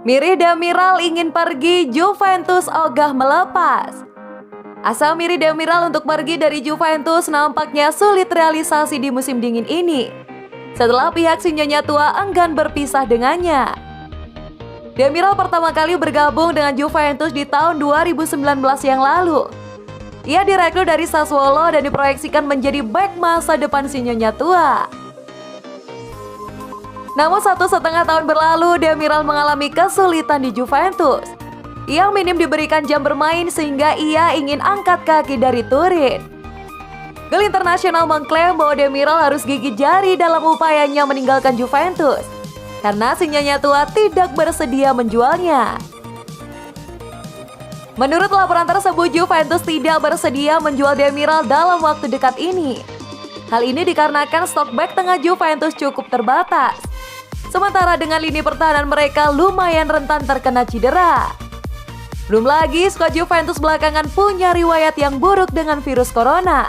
Miri Demiral ingin pergi, Juventus ogah melepas. Asa Miri Demiral untuk pergi dari Juventus nampaknya sulit realisasi di musim dingin ini, setelah pihak si nyonya tua enggan berpisah dengannya. Demiral pertama kali bergabung dengan Juventus di tahun 2019 yang lalu. Ia direkrut dari Sassuolo dan diproyeksikan menjadi bek masa depan si nyonya tua. Namun 1,5 tahun berlalu, Demiral mengalami kesulitan di Juventus. Ia minim diberikan jam bermain sehingga ia ingin angkat kaki dari Turin. Gol Internasional mengklaim bahwa Demiral harus gigit jari dalam upayanya meninggalkan Juventus karena si nyonya tua tidak bersedia menjualnya. Menurut laporan tersebut, Juventus tidak bersedia menjual Demiral dalam waktu dekat ini. Hal ini dikarenakan stok bek tengah Juventus cukup terbatas. Sementara dengan lini pertahanan mereka lumayan rentan terkena cedera. Belum lagi skuad Juventus belakangan punya riwayat yang buruk dengan virus corona.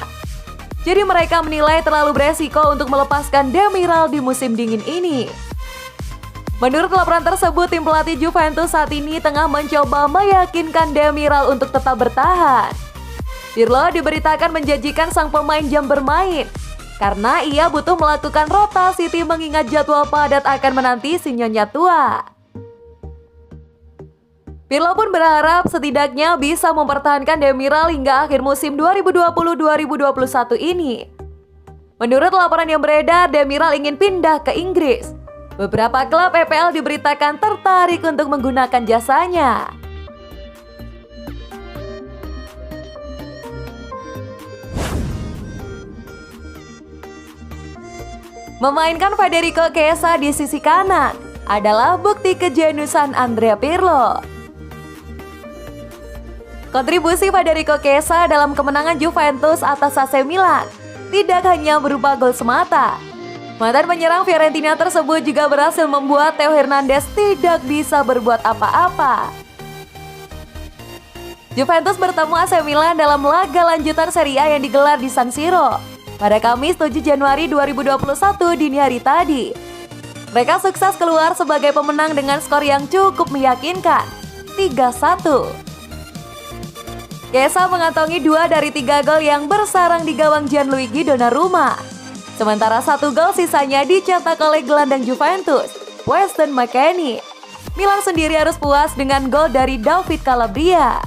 Jadi mereka menilai terlalu beresiko untuk melepaskan Demiral di musim dingin ini. Menurut laporan tersebut, tim pelatih Juventus saat ini tengah mencoba meyakinkan Demiral untuk tetap bertahan. Pirlo diberitakan menjanjikan sang pemain jam bermain karena ia butuh melakukan rotasi tim mengingat jadwal padat akan menanti si nyonya tua. Pirlo pun berharap setidaknya bisa mempertahankan Demiral hingga akhir musim 2020-2021 ini. Menurut laporan yang beredar, Demiral ingin pindah ke Inggris. Beberapa klub EPL diberitakan tertarik untuk menggunakan jasanya. Memainkan Federico Chiesa di sisi kanan adalah bukti kejeniusan Andrea Pirlo. Kontribusi Federico Chiesa dalam kemenangan Juventus atas AC Milan tidak hanya berupa gol semata. Mantan penyerang Fiorentina tersebut juga berhasil membuat Theo Hernandez tidak bisa berbuat apa-apa. Juventus bertemu AC Milan dalam laga lanjutan Serie A yang digelar di San Siro pada Kamis 7 Januari 2021 dini hari tadi. Mereka sukses keluar sebagai pemenang dengan skor yang cukup meyakinkan, 3-1. Chiesa mengantongi 2 dari 3 gol yang bersarang di gawang Gianluigi Donnarumma. Sementara 1 gol sisanya dicetak oleh gelandang Juventus, Weston McKennie. Milan sendiri harus puas dengan gol dari David Calabria.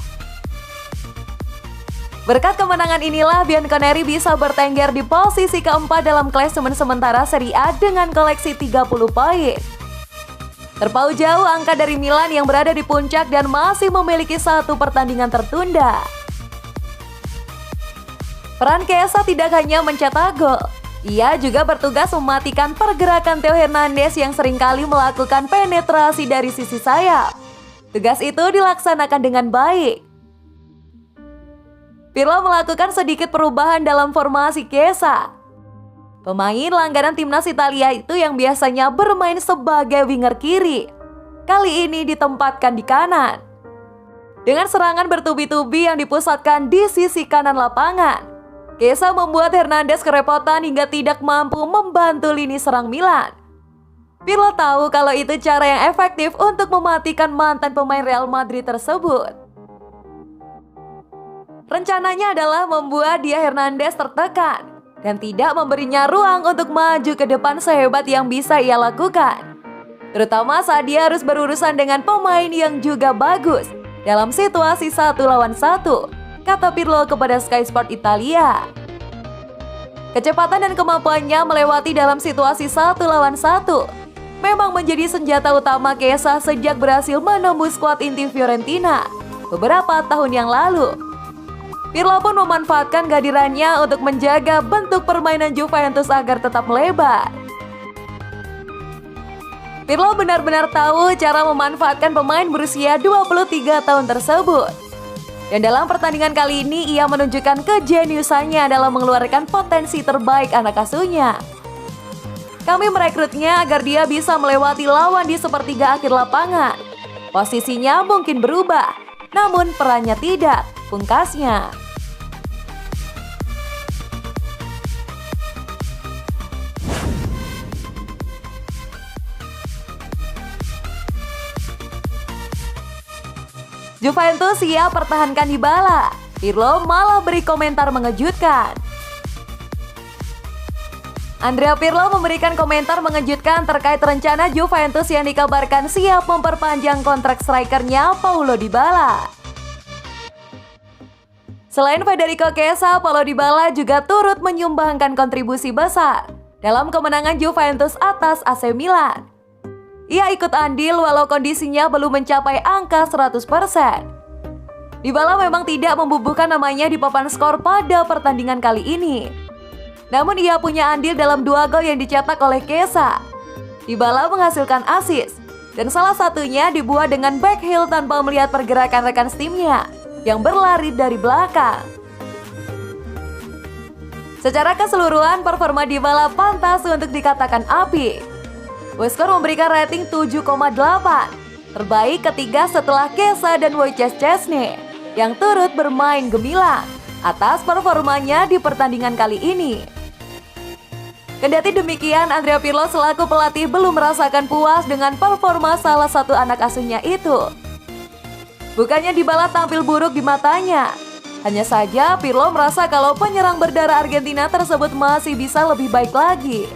Berkat kemenangan inilah Bianconeri bisa bertengger di posisi keempat dalam klasemen sementara Serie A dengan koleksi 30 poin. Terpaut jauh angka dari Milan yang berada di puncak dan masih memiliki 1 pertandingan tertunda. Peran Chiesa tidak hanya mencetak gol, ia juga bertugas mematikan pergerakan Theo Hernandez yang seringkali melakukan penetrasi dari sisi sayap. Tugas itu dilaksanakan dengan baik. Pirlo melakukan sedikit perubahan dalam formasi Chiesa. Pemain langganan timnas Italia itu yang biasanya bermain sebagai winger kiri, kali ini ditempatkan di kanan. Dengan serangan bertubi-tubi yang dipusatkan di sisi kanan lapangan, Chiesa membuat Hernandez kerepotan hingga tidak mampu membantu lini serang Milan. Pirlo tahu kalau itu cara yang efektif untuk mematikan mantan pemain Real Madrid tersebut. Rencananya adalah membuat dia Hernandez tertekan dan tidak memberinya ruang untuk maju ke depan sehebat yang bisa ia lakukan. Terutama saat dia harus berurusan dengan pemain yang juga bagus dalam situasi 1 lawan 1, kata Pirlo kepada Sky Sport Italia. Kecepatan dan kemampuannya melewati dalam situasi 1 lawan 1 memang menjadi senjata utama Chiesa sejak berhasil menembus skuad inti Fiorentina beberapa tahun yang lalu. Pirlo pun memanfaatkan kehadirannya untuk menjaga bentuk permainan Juventus agar tetap melebar. Pirlo benar-benar tahu cara memanfaatkan pemain berusia 23 tahun tersebut. Dan dalam pertandingan kali ini ia menunjukkan kejeniusannya dalam mengeluarkan potensi terbaik anak asuhnya. Kami merekrutnya agar dia bisa melewati lawan di sepertiga akhir lapangan. Posisinya mungkin berubah, namun perannya tidak, pungkasnya. Juventus siap pertahankan Dybala. Pirlo malah beri komentar mengejutkan. Andrea Pirlo memberikan komentar mengejutkan terkait rencana Juventus yang dikabarkan siap memperpanjang kontrak strikernya Paulo Dybala. Selain Federico Chiesa, Paulo Dybala juga turut menyumbangkan kontribusi besar dalam kemenangan Juventus atas AC Milan. Ia ikut andil walau kondisinya belum mencapai angka 100%. Dybala memang tidak membubuhkan namanya di papan skor pada pertandingan kali ini. Namun ia punya andil dalam 2 gol yang dicetak oleh Chiesa. Dybala menghasilkan assist, dan salah satunya dibuat dengan back heel tanpa melihat pergerakan rekan timnya yang berlari dari belakang. Secara keseluruhan, performa Dybala pantas untuk dikatakan apik. Westcore memberikan rating 7,8, terbaik ketiga setelah Chiesa dan Wojciech Szczesny yang turut bermain gemilang atas performanya di pertandingan kali ini. Kendati demikian, Andrea Pirlo selaku pelatih belum merasakan puas dengan performa salah satu anak asuhnya itu. Bukannya Dybala tampil buruk di matanya, hanya saja Pirlo merasa kalau penyerang berdarah Argentina tersebut masih bisa lebih baik lagi.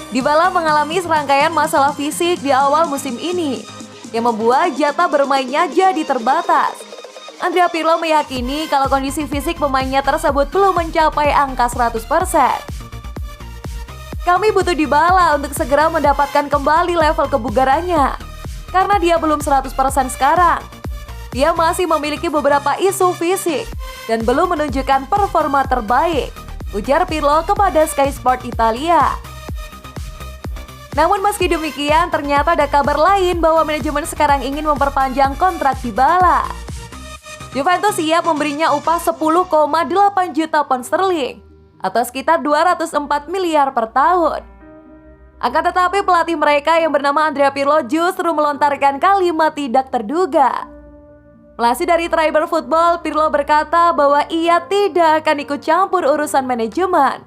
Dybala mengalami serangkaian masalah fisik di awal musim ini yang membuat jatah bermainnya jadi terbatas. Andrea Pirlo meyakini kalau kondisi fisik pemainnya tersebut belum mencapai angka 100%. Kami butuh Dybala untuk segera mendapatkan kembali level kebugarannya, karena dia belum 100% sekarang. Dia masih memiliki beberapa isu fisik dan belum menunjukkan performa terbaik, ujar Pirlo kepada Sky Sport Italia. Namun meski demikian, ternyata ada kabar lain bahwa manajemen sekarang ingin memperpanjang kontrak Dybala. Juventus siap memberinya upah 10,8 juta pound sterling atau sekitar 204 miliar per tahun. Akan tetapi pelatih mereka yang bernama Andrea Pirlo justru melontarkan kalimat tidak terduga. Melansir dari Tribal Football, Pirlo berkata bahwa ia tidak akan ikut campur urusan manajemen.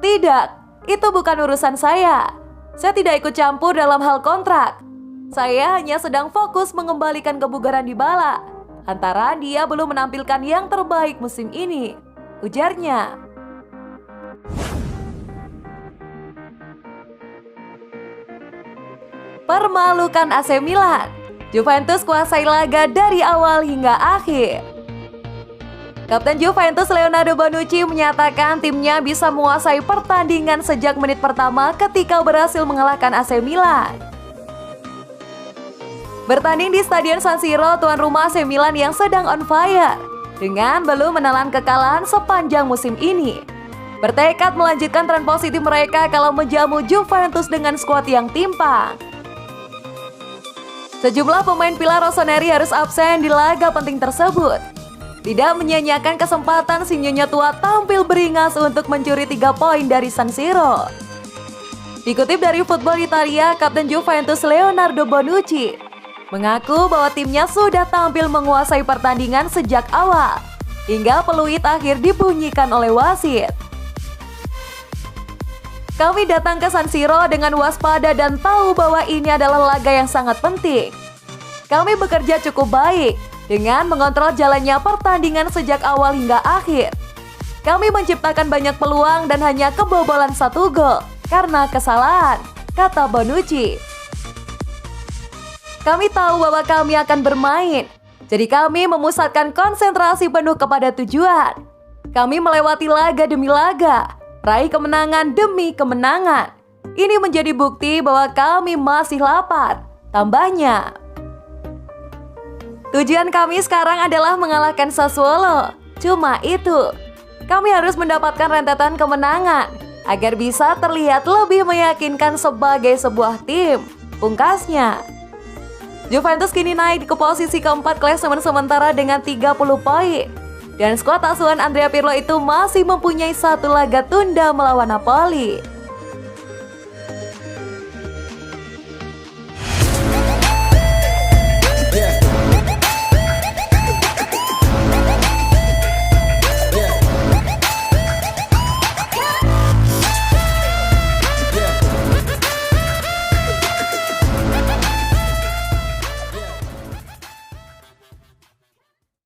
Tidak, itu bukan urusan saya. Saya tidak ikut campur dalam hal kontrak. Saya hanya sedang fokus mengembalikan kebugaran Dybala. Antara dia belum menampilkan yang terbaik musim ini, ujarnya. Permalukan AC Milan. Juventus kuasai laga dari awal hingga akhir. Kapten Juventus Leonardo Bonucci menyatakan timnya bisa menguasai pertandingan sejak menit pertama ketika berhasil mengalahkan AC Milan. Bertanding di Stadion San Siro, tuan rumah AC Milan yang sedang on fire dengan belum menelan kekalahan sepanjang musim ini, bertekad melanjutkan tren positif mereka kalau menjamu Juventus dengan skuad yang timpang. Sejumlah pemain pilar rossoneri harus absen di laga penting tersebut. Tidak menyia-nyiakan kesempatan si nyonya tua tampil beringas untuk mencuri 3 poin dari San Siro. Dikutip dari Football Italia, Kapten Juventus Leonardo Bonucci mengaku bahwa timnya sudah tampil menguasai pertandingan sejak awal, hingga peluit akhir dibunyikan oleh wasit. Kami datang ke San Siro dengan waspada dan tahu bahwa ini adalah laga yang sangat penting. Kami bekerja cukup baik dengan mengontrol jalannya pertandingan sejak awal hingga akhir. Kami menciptakan banyak peluang dan hanya kebobolan 1 gol karena kesalahan, kata Bonucci. Kami tahu bahwa kami akan bermain, jadi kami memusatkan konsentrasi penuh kepada tujuan. Kami melewati laga demi laga, raih kemenangan demi kemenangan. Ini menjadi bukti bahwa kami masih lapar, tambahnya. Tujuan kami sekarang adalah mengalahkan Sassuolo. Cuma itu, kami harus mendapatkan rentetan kemenangan agar bisa terlihat lebih meyakinkan sebagai sebuah tim, pungkasnya. Juventus kini naik ke posisi keempat klasemen sementara dengan 30 poin. Dan skuad asuhan Andrea Pirlo itu masih mempunyai 1 laga tunda melawan Napoli.